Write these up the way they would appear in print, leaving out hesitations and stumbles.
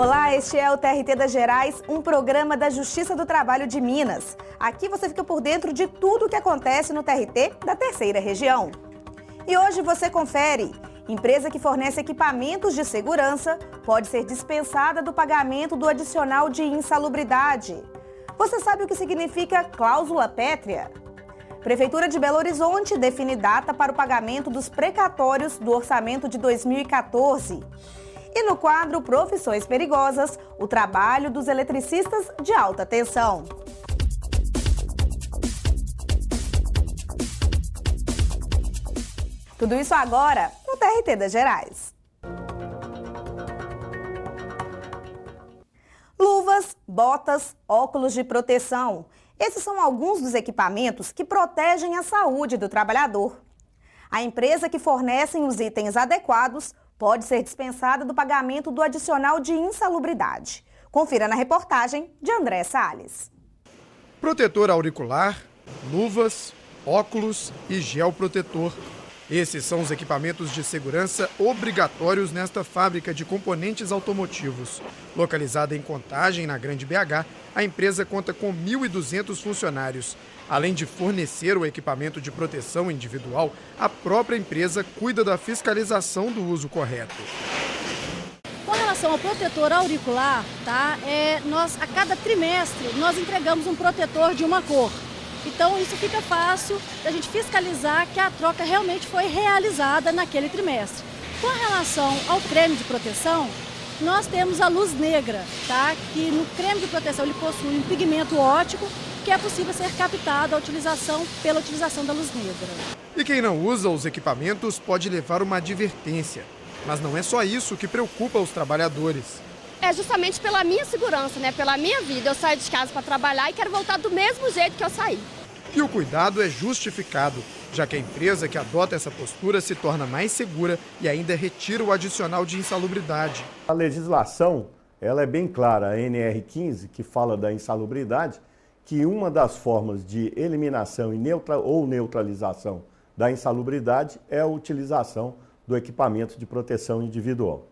Olá, este é o TRT das Gerais, um programa da Justiça do Trabalho de Minas. Aqui você fica por dentro de tudo o que acontece no TRT da Terceira Região. E hoje você confere. Empresa que fornece equipamentos de segurança pode ser dispensada do pagamento do adicional de insalubridade. Você sabe o que significa cláusula pétrea? Prefeitura de Belo Horizonte define data para o pagamento dos precatórios do orçamento de 2014. E no quadro Profissões Perigosas, o trabalho dos eletricistas de alta tensão. Tudo isso agora no TRT das Gerais. Luvas, botas, óculos de proteção. Esses são alguns dos equipamentos que protegem a saúde do trabalhador. A empresa que fornece os itens adequados pode ser dispensada do pagamento do adicional de insalubridade. Confira na reportagem de André Salles. Protetor auricular, luvas, óculos e gel protetor. Esses são os equipamentos de segurança obrigatórios nesta fábrica de componentes automotivos. Localizada em Contagem, na Grande BH, a empresa conta com 1.200 funcionários. Além de fornecer o equipamento de proteção individual, a própria empresa cuida da fiscalização do uso correto. Com relação ao protetor auricular, a cada trimestre nós entregamos um protetor de uma cor. Então isso fica fácil da gente fiscalizar que a troca realmente foi realizada naquele trimestre. Com relação ao creme de proteção, nós temos a luz negra, que no creme de proteção ele possui um pigmento óptico que é possível ser captado pela utilização da luz negra. E quem não usa os equipamentos pode levar uma advertência. Mas não é só isso que preocupa os trabalhadores. É justamente pela minha segurança, pela minha vida. Eu saio de casa para trabalhar e quero voltar do mesmo jeito que eu saí. E o cuidado é justificado, já que a empresa que adota essa postura se torna mais segura e ainda retira o adicional de insalubridade. A legislação ela é bem clara, a NR15, que fala da insalubridade, que uma das formas de eliminação ou neutralização da insalubridade é a utilização do equipamento de proteção individual.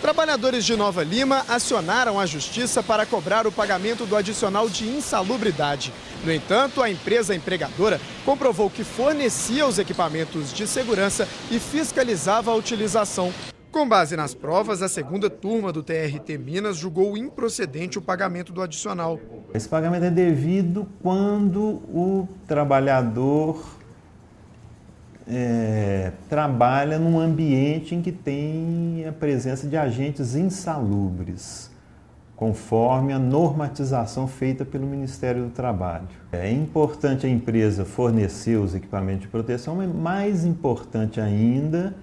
Trabalhadores de Nova Lima acionaram a justiça para cobrar o pagamento do adicional de insalubridade. No entanto, a empresa empregadora comprovou que fornecia os equipamentos de segurança e fiscalizava a utilização. Com base nas provas, a segunda turma do TRT Minas julgou improcedente o pagamento do adicional. Esse pagamento é devido quando o trabalhador trabalha num ambiente em que tem a presença de agentes insalubres, conforme a normatização feita pelo Ministério do Trabalho. É importante a empresa fornecer os equipamentos de proteção, mas mais importante ainda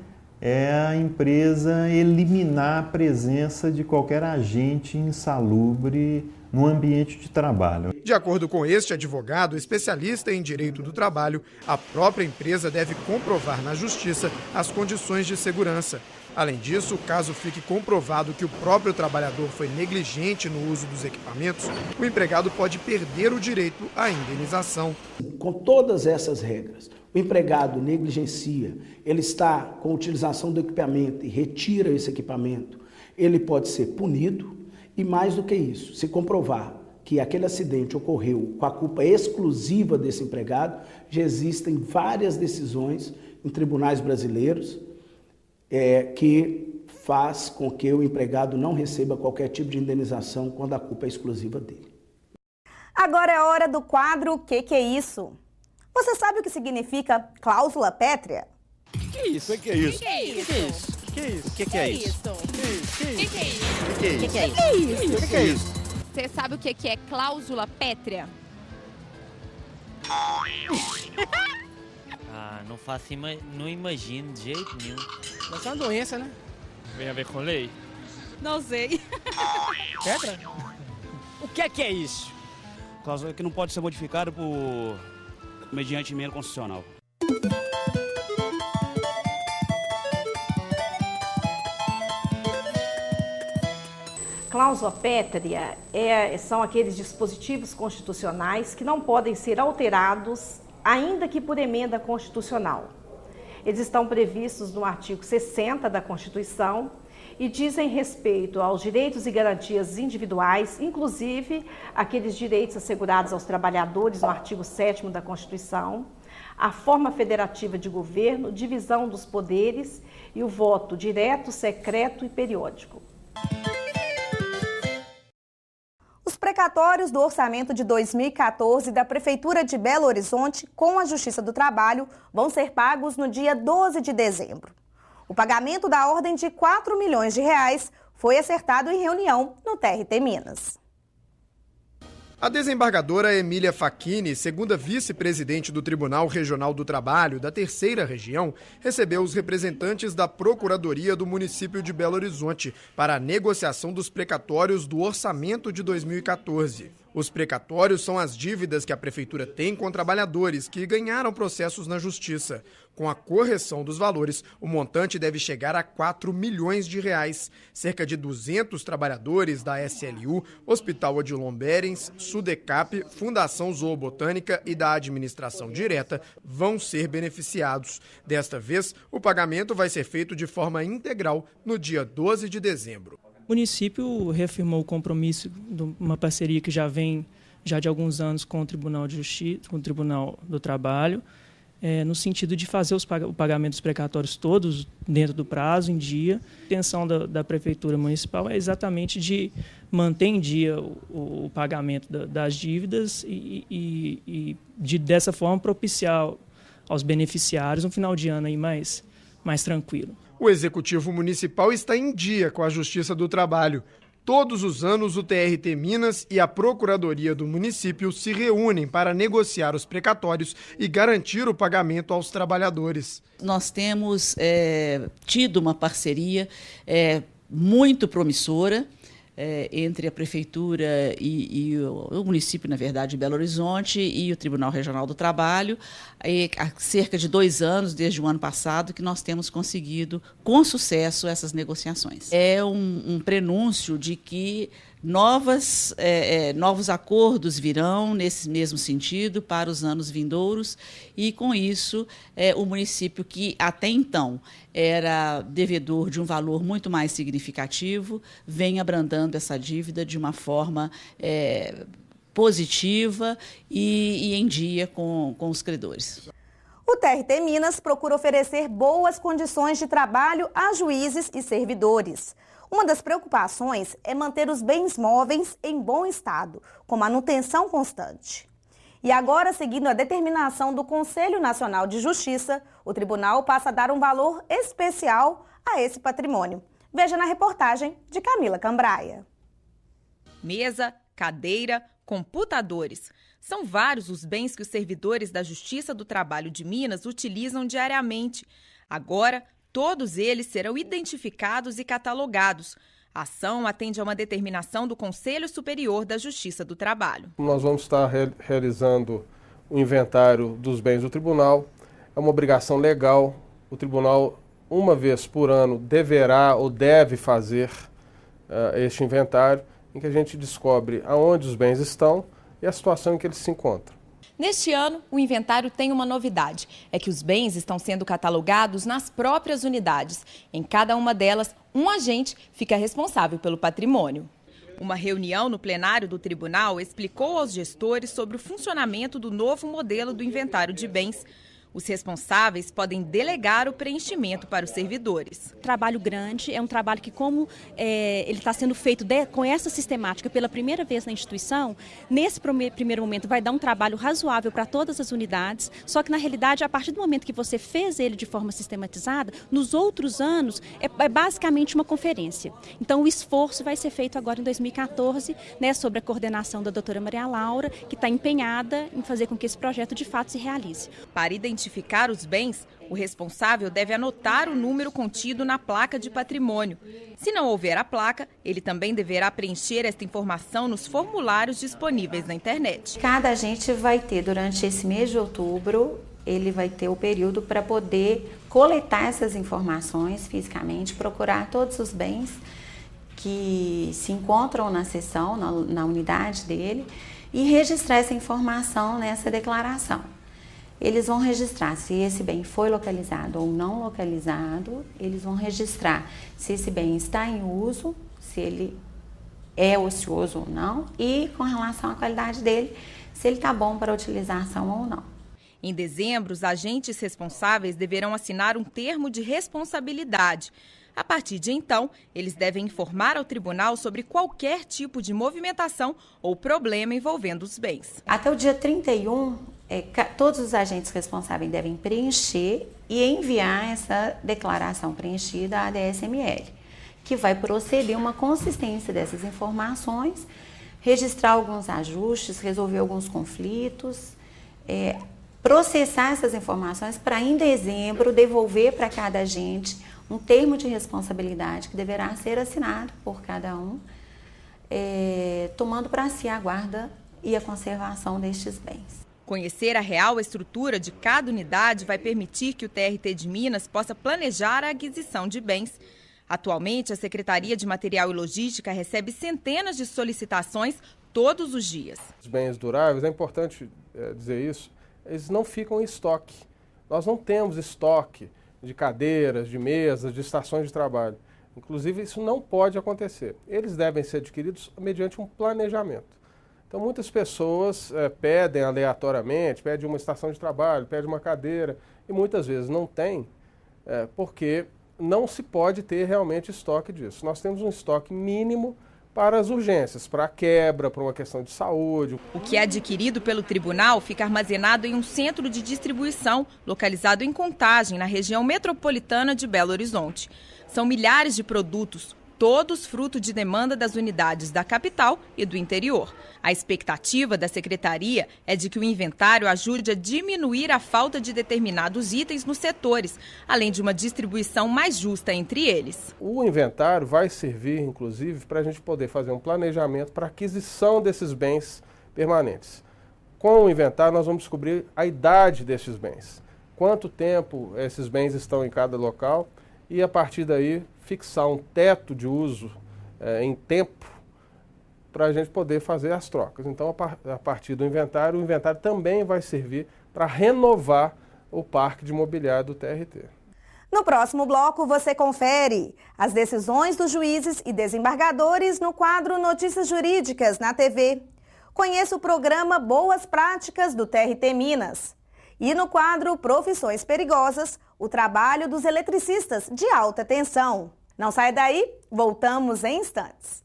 é a empresa eliminar a presença de qualquer agente insalubre no ambiente de trabalho. De acordo com este advogado, especialista em direito do trabalho, a própria empresa deve comprovar na justiça as condições de segurança. Além disso, caso fique comprovado que o próprio trabalhador foi negligente no uso dos equipamentos, o empregado pode perder o direito à indenização. Com todas essas regras, o empregado negligencia, ele está com a utilização do equipamento e retira esse equipamento, ele pode ser punido. E mais do que isso, se comprovar que aquele acidente ocorreu com a culpa exclusiva desse empregado, já existem várias decisões em tribunais brasileiros que faz com que o empregado não receba qualquer tipo de indenização quando a culpa é exclusiva dele. Agora é hora do quadro Que é isso? Você sabe o que significa cláusula pétrea? Que é isso? Que é isso? Que é isso? Que é isso? Que é isso? Que é isso? Você sabe o que é cláusula pétrea? Não faço, não imagino de jeito nenhum. Mas é uma doença, né? Vem a ver com lei? Não sei. Pedra? O que é isso? Cláusula que não pode ser modificada mediante emenda constitucional. Cláusula pétrea são aqueles dispositivos constitucionais que não podem ser alterados, ainda que por emenda constitucional. Eles estão previstos no artigo 60 da Constituição e dizem respeito aos direitos e garantias individuais, inclusive aqueles direitos assegurados aos trabalhadores no artigo 7º da Constituição, a forma federativa de governo, divisão dos poderes e o voto direto, secreto e periódico. Os precatórios do orçamento de 2014 da Prefeitura de Belo Horizonte com a Justiça do Trabalho vão ser pagos no dia 12 de dezembro. O pagamento da ordem de R$ 4 milhões foi acertado em reunião no TRT Minas. A desembargadora Emília Facchini, segunda vice-presidente do Tribunal Regional do Trabalho da Terceira Região, recebeu os representantes da Procuradoria do município de Belo Horizonte para a negociação dos precatórios do orçamento de 2014. Os precatórios são as dívidas que a Prefeitura tem com trabalhadores que ganharam processos na Justiça. Com a correção dos valores, o montante deve chegar a R$ 4 milhões. Cerca de 200 trabalhadores da SLU, Hospital Odilon Berens, Sudecap, Fundação Zoobotânica e da Administração Direta vão ser beneficiados. Desta vez, o pagamento vai ser feito de forma integral no dia 12 de dezembro. O município reafirmou o compromisso de uma parceria que já vem de alguns anos com o Tribunal de Justiça, com o Tribunal do Trabalho, no sentido de fazer o pagamento dos precatórios todos dentro do prazo, em dia. A intenção da Prefeitura Municipal é exatamente de manter em dia o pagamento das dívidas e dessa forma, propiciar aos beneficiários um final de ano aí mais tranquilo. O Executivo Municipal está em dia com a Justiça do Trabalho. Todos os anos, o TRT Minas e a Procuradoria do município se reúnem para negociar os precatórios e garantir o pagamento aos trabalhadores. Nós temos tido uma parceria muito promissora entre a Prefeitura e o município, na verdade, de Belo Horizonte e o Tribunal Regional do Trabalho. Há cerca de 2 anos, desde o ano passado, que nós temos conseguido, com sucesso, essas negociações. É um prenúncio de que novos acordos virão nesse mesmo sentido para os anos vindouros e, com isso, o município, que até então era devedor de um valor muito mais significativo, vem abrandando essa dívida de uma forma positiva e em dia com os credores. O TRT Minas procura oferecer boas condições de trabalho a juízes e servidores. Uma das preocupações é manter os bens móveis em bom estado, com manutenção constante. E agora, seguindo a determinação do Conselho Nacional de Justiça, o tribunal passa a dar um valor especial a esse patrimônio. Veja na reportagem de Camila Cambraia. Mesa, cadeira, computadores. São vários os bens que os servidores da Justiça do Trabalho de Minas utilizam diariamente. Agora, todos eles serão identificados e catalogados. A ação atende a uma determinação do Conselho Superior da Justiça do Trabalho. Nós vamos estar realizando o inventário dos bens do tribunal. É uma obrigação legal. O tribunal, uma vez por ano, deverá ou deve fazer este inventário, em que a gente descobre aonde os bens estão e a situação em que eles se encontram. Neste ano, o inventário tem uma novidade, é que os bens estão sendo catalogados nas próprias unidades. Em cada uma delas, um agente fica responsável pelo patrimônio. Uma reunião no plenário do tribunal explicou aos gestores sobre o funcionamento do novo modelo do inventário de bens. Os responsáveis podem delegar o preenchimento para os servidores. Trabalho grande, é um trabalho que, como ele está sendo feito com essa sistemática pela primeira vez na instituição, nesse primeiro momento vai dar um trabalho razoável para todas as unidades, só que na realidade, a partir do momento que você fez ele de forma sistematizada, nos outros anos é basicamente uma conferência. Então o esforço vai ser feito agora em 2014, sob a coordenação da doutora Maria Laura, que está empenhada em fazer com que esse projeto de fato se realize. Para identificar os bens, o responsável deve anotar o número contido na placa de patrimônio. Se não houver a placa, ele também deverá preencher esta informação nos formulários disponíveis na internet. Cada agente vai ter, durante esse mês de outubro, ele vai ter o período para poder coletar essas informações fisicamente, procurar todos os bens que se encontram na seção, na unidade dele, e registrar essa informação nessa declaração. eles vão registrar se esse bem foi localizado ou não localizado, eles vão registrar se esse bem está em uso, se ele é ocioso ou não, e com relação à qualidade dele, se ele está bom para utilização ou não. Em dezembro, os agentes responsáveis deverão assinar um termo de responsabilidade. A partir de então, eles devem informar ao tribunal sobre qualquer tipo de movimentação ou problema envolvendo os bens. Até o dia 31, todos os agentes responsáveis devem preencher e enviar essa declaração preenchida à DSML, que vai proceder uma consistência dessas informações, registrar alguns ajustes, resolver alguns conflitos, processar essas informações para, em dezembro, devolver para cada agente um termo de responsabilidade que deverá ser assinado por cada um, tomando para si a guarda e a conservação destes bens. Conhecer a real estrutura de cada unidade vai permitir que o TRT de Minas possa planejar a aquisição de bens. Atualmente, a Secretaria de Material e Logística recebe centenas de solicitações todos os dias. Os bens duráveis, é importante dizer isso, eles não ficam em estoque. Nós não temos estoque de cadeiras, de mesas, de estações de trabalho. Inclusive, isso não pode acontecer. Eles devem ser adquiridos mediante um planejamento. Então, muitas pessoas pedem aleatoriamente, pedem uma estação de trabalho, pedem uma cadeira, e muitas vezes não tem, porque não se pode ter realmente estoque disso. Nós temos um estoque mínimo para as urgências, para a quebra, para uma questão de saúde. O que é adquirido pelo tribunal fica armazenado em um centro de distribuição, localizado em Contagem, na região metropolitana de Belo Horizonte. São milhares de produtos, todos fruto de demanda das unidades da capital e do interior. A expectativa da Secretaria é de que o inventário ajude a diminuir a falta de determinados itens nos setores, além de uma distribuição mais justa entre eles. O inventário vai servir, inclusive, para a gente poder fazer um planejamento para a aquisição desses bens permanentes. Com o inventário, nós vamos descobrir a idade desses bens, quanto tempo esses bens estão em cada local e, a partir daí, fixar um teto de uso em tempo para a gente poder fazer as trocas. Então, a partir do inventário, o inventário também vai servir para renovar o parque de mobiliário do TRT. No próximo bloco, você confere as decisões dos juízes e desembargadores no quadro Notícias Jurídicas na TV. Conheça o programa Boas Práticas do TRT Minas. E no quadro Profissões Perigosas, o trabalho dos eletricistas de alta tensão. Não sai daí, voltamos em instantes.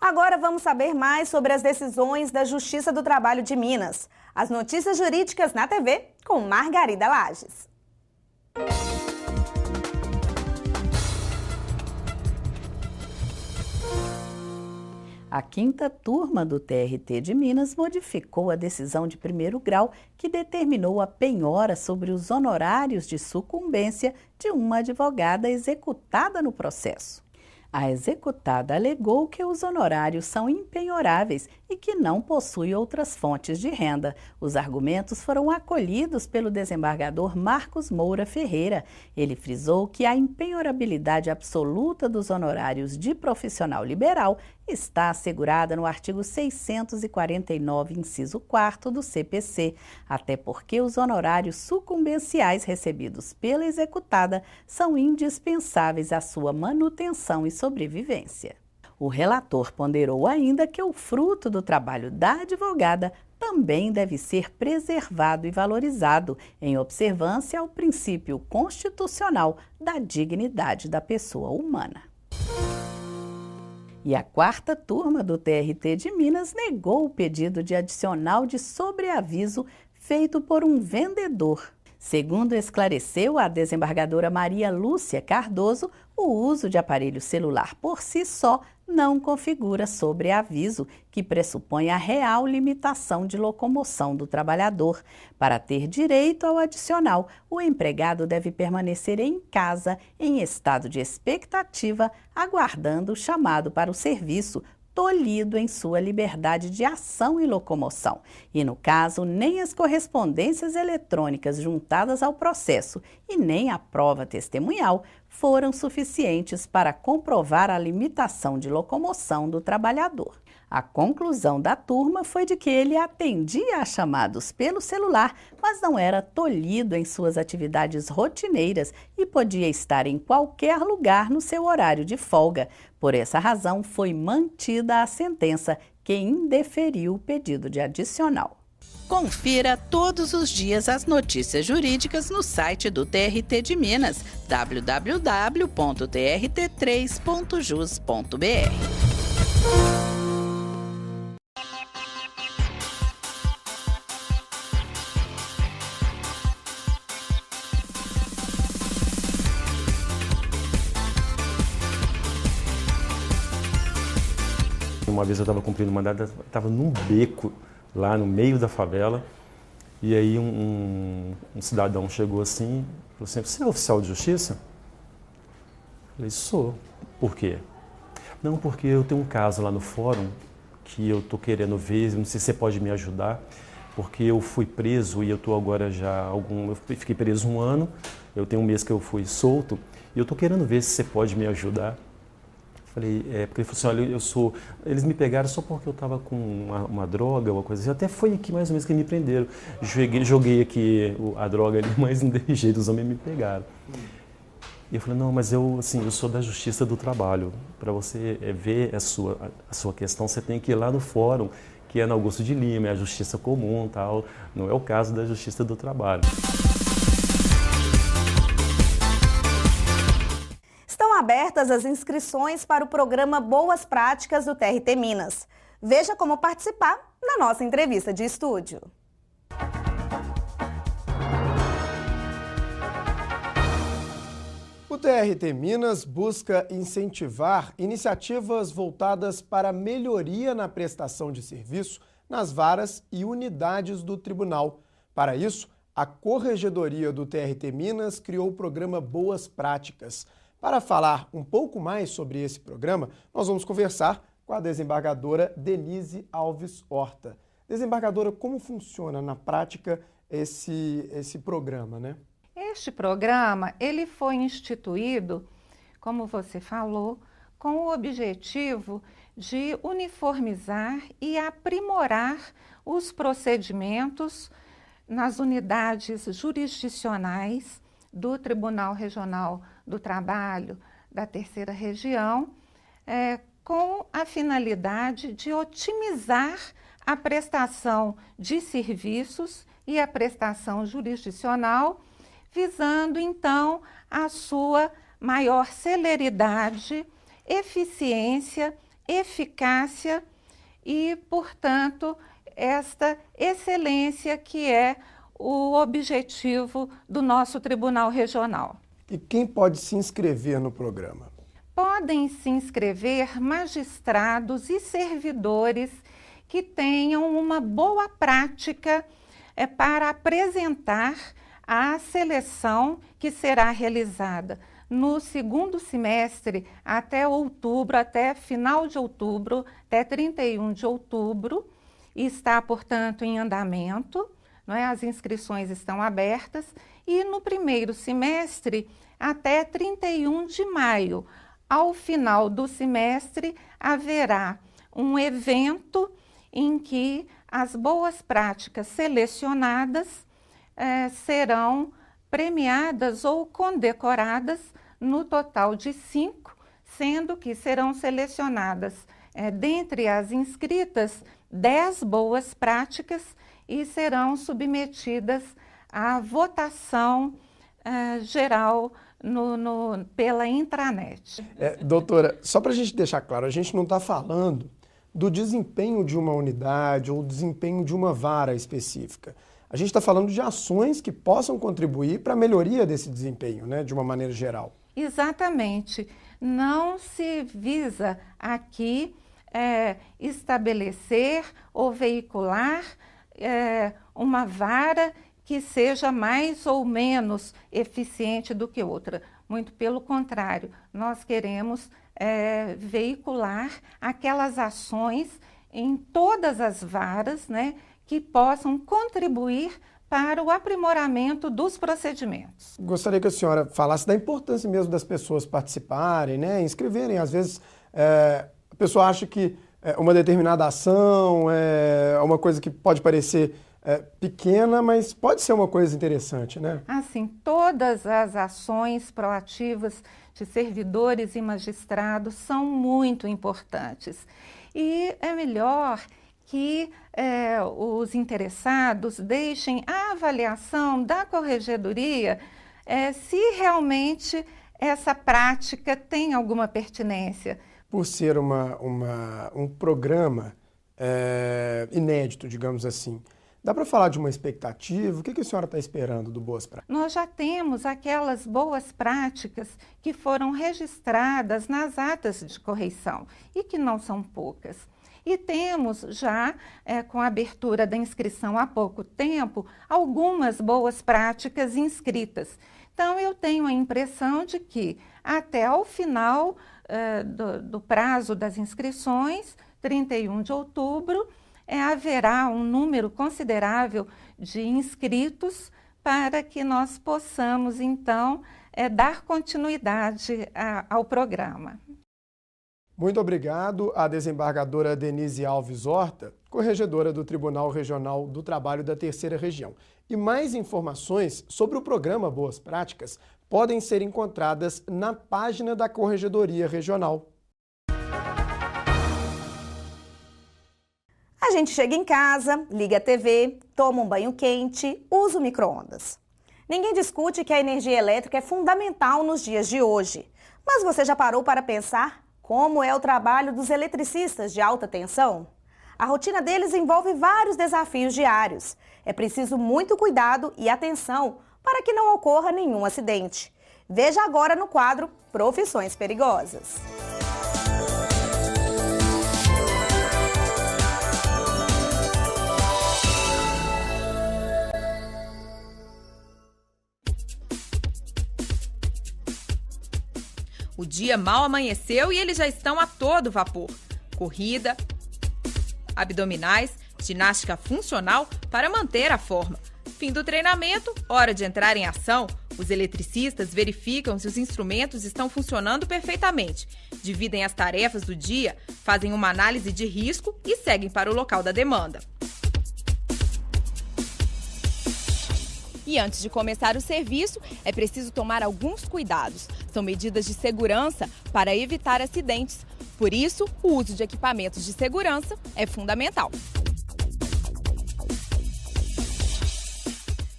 Agora vamos saber mais sobre as decisões da Justiça do Trabalho de Minas. As notícias jurídicas na TV com Margarida Lages. A quinta turma do TRT de Minas modificou a decisão de primeiro grau que determinou a penhora sobre os honorários de sucumbência de uma advogada executada no processo. A executada alegou que os honorários são impenhoráveis e que não possui outras fontes de renda. Os argumentos foram acolhidos pelo desembargador Marcos Moura Ferreira. Ele frisou que a impenhorabilidade absoluta dos honorários de profissional liberal está assegurada no artigo 649, inciso 4º do CPC, até porque os honorários sucumbenciais recebidos pela executada são indispensáveis à sua manutenção e sobrevivência. O relator ponderou ainda que o fruto do trabalho da advogada também deve ser preservado e valorizado, em observância ao princípio constitucional da dignidade da pessoa humana. E a quarta turma do TRT de Minas negou o pedido de adicional de sobreaviso feito por um vendedor. Segundo esclareceu a desembargadora Maria Lúcia Cardoso, o uso de aparelho celular por si só não configura sobreaviso, que pressupõe a real limitação de locomoção do trabalhador. Para ter direito ao adicional, o empregado deve permanecer em casa, em estado de expectativa, aguardando o chamado para o serviço, tolhido em sua liberdade de ação e locomoção. E, no caso, nem as correspondências eletrônicas juntadas ao processo e nem a prova testemunhal foram suficientes para comprovar a limitação de locomoção do trabalhador. A conclusão da turma foi de que ele atendia a chamados pelo celular, mas não era tolhido em suas atividades rotineiras e podia estar em qualquer lugar no seu horário de folga. Por essa razão, foi mantida a sentença que indeferiu o pedido de adicional. Confira todos os dias as notícias jurídicas no site do TRT de Minas, www.trt3.jus.br. Uma vez eu estava cumprindo mandado, estava num beco lá no meio da favela, e aí um cidadão chegou assim, falou assim: "Você é oficial de justiça?" Eu falei: "Sou." "Por quê?" "Não, porque eu tenho um caso lá no fórum que eu estou querendo ver, não sei se você pode me ajudar, porque eu fui preso e eu estou agora eu fiquei preso 1 ano, eu tenho 1 mês que eu fui solto, e eu estou querendo ver se você pode me ajudar." Falei, porque ele falou assim: "Olha, eles me pegaram só porque eu estava com uma droga, uma coisa assim." Até foi aqui mais ou menos que me prenderam. Joguei aqui a droga ali, mas não deu jeito, os homens me pegaram. E eu falei: "Não, mas eu sou da Justiça do Trabalho. Para você ver a sua questão, você tem que ir lá no fórum, que é na Augusto de Lima, é a Justiça Comum, tal. Não é o caso da Justiça do Trabalho." Estão abertas as inscrições para o programa Boas Práticas do TRT Minas. Veja como participar na nossa entrevista de estúdio. O TRT Minas busca incentivar iniciativas voltadas para melhoria na prestação de serviço nas varas e unidades do tribunal. Para isso, a Corregedoria do TRT Minas criou o programa Boas Práticas. Para falar um pouco mais sobre esse programa, nós vamos conversar com a desembargadora Denise Alves Horta. Desembargadora, como funciona na prática esse programa, né? Este programa, ele foi instituído, como você falou, com o objetivo de uniformizar e aprimorar os procedimentos nas unidades jurisdicionais do Tribunal Regional do Trabalho da Terceira Região, com a finalidade de otimizar a prestação de serviços e a prestação jurisdicional, visando, então, a sua maior celeridade, eficiência, eficácia e, portanto, esta excelência que é o objetivo do nosso Tribunal Regional. E quem pode se inscrever no programa? Podem se inscrever magistrados e servidores que tenham uma boa prática para apresentar a seleção que será realizada no segundo semestre até outubro, até final de outubro, até 31 de outubro, e está, portanto, em andamento. As inscrições estão abertas e no primeiro semestre até 31 de maio. Ao final do semestre haverá um evento em que as boas práticas selecionadas serão premiadas ou condecoradas no total de 5, sendo que serão selecionadas dentre as inscritas 10 boas práticas e serão submetidas à votação geral pela intranet. Doutora, só para a gente deixar claro, a gente não está falando do desempenho de uma unidade ou desempenho de uma vara específica. A gente está falando de ações que possam contribuir para a melhoria desse desempenho, né, de uma maneira geral. Exatamente. Não se visa aqui estabelecer ou veicular uma vara que seja mais ou menos eficiente do que outra. Muito pelo contrário, nós queremos veicular aquelas ações em todas as varas, né, que possam contribuir para o aprimoramento dos procedimentos. Gostaria que a senhora falasse da importância mesmo das pessoas participarem, né, inscreverem. Às vezes a pessoa acha que uma determinada ação é uma coisa que pode parecer pequena, mas pode ser uma coisa interessante, né? Assim, todas as ações proativas de servidores e magistrados são muito importantes. E é melhor que os interessados deixem a avaliação da corregedoria se realmente essa prática tem alguma pertinência. Por ser um programa inédito, digamos assim, dá para falar de uma expectativa? O que a senhora está esperando do Boas Práticas? Nós já temos aquelas boas práticas que foram registradas nas atas de correição e que não são poucas. E temos já, com a abertura da inscrição há pouco tempo, algumas boas práticas inscritas. Então, eu tenho a impressão de que até ao final do prazo das inscrições, 31 de outubro, haverá um número considerável de inscritos para que nós possamos, então, dar continuidade ao programa. Muito obrigado à desembargadora Denise Alves Horta, corregedora do Tribunal Regional do Trabalho da Terceira Região. E mais informações sobre o programa Boas Práticas podem ser encontradas na página da Corregedoria Regional. A gente chega em casa, liga a TV, toma um banho quente, usa o micro-ondas. Ninguém discute que a energia elétrica é fundamental nos dias de hoje. Mas você já parou para pensar como é o trabalho dos eletricistas de alta tensão? A rotina deles envolve vários desafios diários. É preciso muito cuidado e atenção para que não ocorra nenhum acidente. Veja agora no quadro Profissões Perigosas. O dia mal amanheceu e eles já estão a todo vapor. Corrida, abdominais, ginástica funcional para manter a forma. Fim do treinamento, hora de entrar em ação. Os eletricistas verificam se os instrumentos estão funcionando perfeitamente. Dividem as tarefas do dia, fazem uma análise de risco e seguem para o local da demanda. E antes de começar o serviço, é preciso tomar alguns cuidados. São medidas de segurança para evitar acidentes. Por isso, o uso de equipamentos de segurança é fundamental.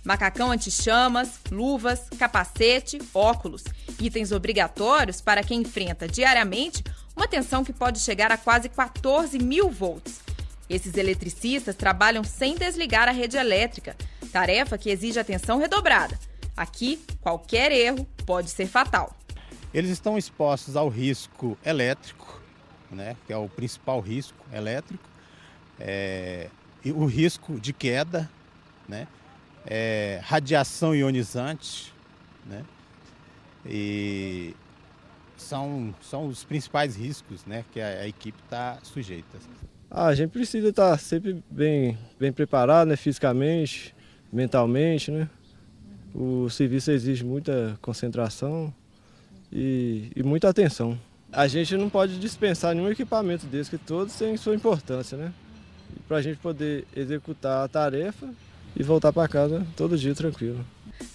Macacão anti-chamas, luvas, capacete, óculos. Itens obrigatórios para quem enfrenta diariamente uma tensão que pode chegar a quase 14.000 volts. Esses eletricistas trabalham sem desligar a rede elétrica, tarefa que exige atenção redobrada. Aqui, qualquer erro pode ser fatal. Eles estão expostos ao risco elétrico, né, que é o principal risco elétrico, e o risco de queda, né, radiação ionizante, né, e são os principais riscos, né, que a equipe está sujeita. A gente precisa estar sempre bem preparado, né, fisicamente, mentalmente, né? O serviço exige muita concentração e muita atenção. A gente não pode dispensar nenhum equipamento desse, que todos têm sua importância, né? Para a gente poder executar a tarefa e voltar para casa todo dia tranquilo.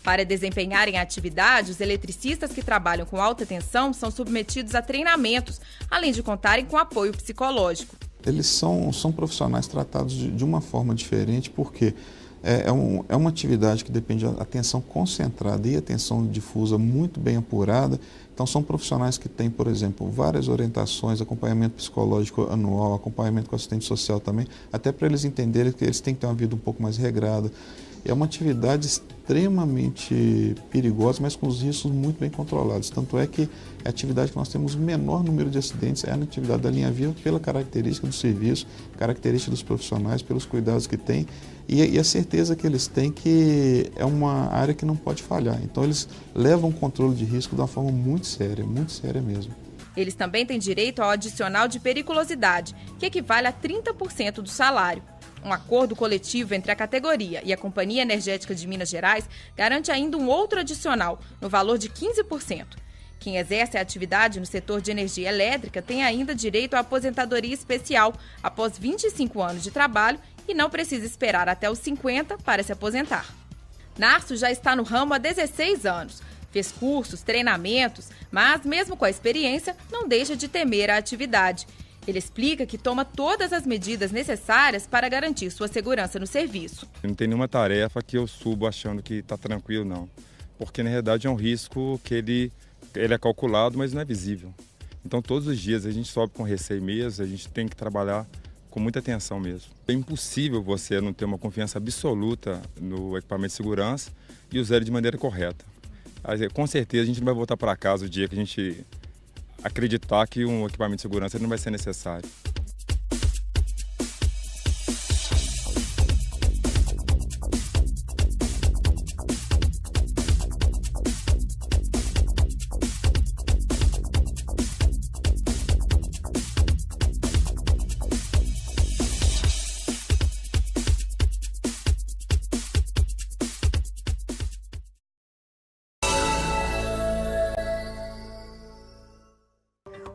Para desempenharem a atividade, os eletricistas que trabalham com alta tensão são submetidos a treinamentos, além de contarem com apoio psicológico. Eles são profissionais tratados de uma forma diferente, porque é uma atividade que depende de atenção concentrada e atenção difusa muito bem apurada. Então, são profissionais que têm, por exemplo, várias orientações, acompanhamento psicológico anual, acompanhamento com assistente social também, até para eles entenderem que eles têm que ter uma vida um pouco mais regrada. É uma atividade extremamente perigosa, mas com os riscos muito bem controlados. Tanto é que a atividade que nós temos o menor número de acidentes é na atividade da linha viva, pela característica do serviço, característica dos profissionais, pelos cuidados que têm e a certeza que eles têm que é uma área que não pode falhar. Então eles levam o controle de risco de uma forma muito séria mesmo. Eles também têm direito ao adicional de periculosidade, que equivale a 30% do salário. Um acordo coletivo entre a categoria e a Companhia Energética de Minas Gerais garante ainda um outro adicional, no valor de 15%. Quem exerce a atividade no setor de energia elétrica tem ainda direito à aposentadoria especial após 25 anos de trabalho e não precisa esperar até os 50 para se aposentar. Narcio já está no ramo há 16 anos. Fez cursos, treinamentos, mas mesmo com a experiência, não deixa de temer a atividade. Ele explica que toma todas as medidas necessárias para garantir sua segurança no serviço. Não tem nenhuma tarefa que eu subo achando que está tranquilo, não. Porque, na realidade, é um risco que ele é calculado, mas não é visível. Então, todos os dias a gente sobe com receio mesmo, a gente tem que trabalhar com muita atenção mesmo. É impossível você não ter uma confiança absoluta no equipamento de segurança e usar ele de maneira correta. Com certeza, a gente não vai voltar para casa o dia que a gente acreditar que um equipamento de segurança não vai ser necessário.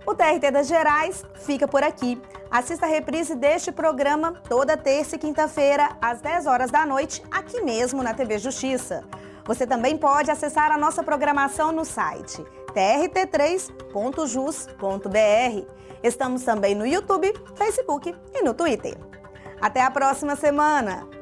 O TRT das Gerais fica por aqui. Assista a reprise deste programa toda terça e quinta-feira, às 10 horas da noite, aqui mesmo na TV Justiça. Você também pode acessar a nossa programação no site trt3.jus.br. Estamos também no YouTube, Facebook e no Twitter. Até a próxima semana!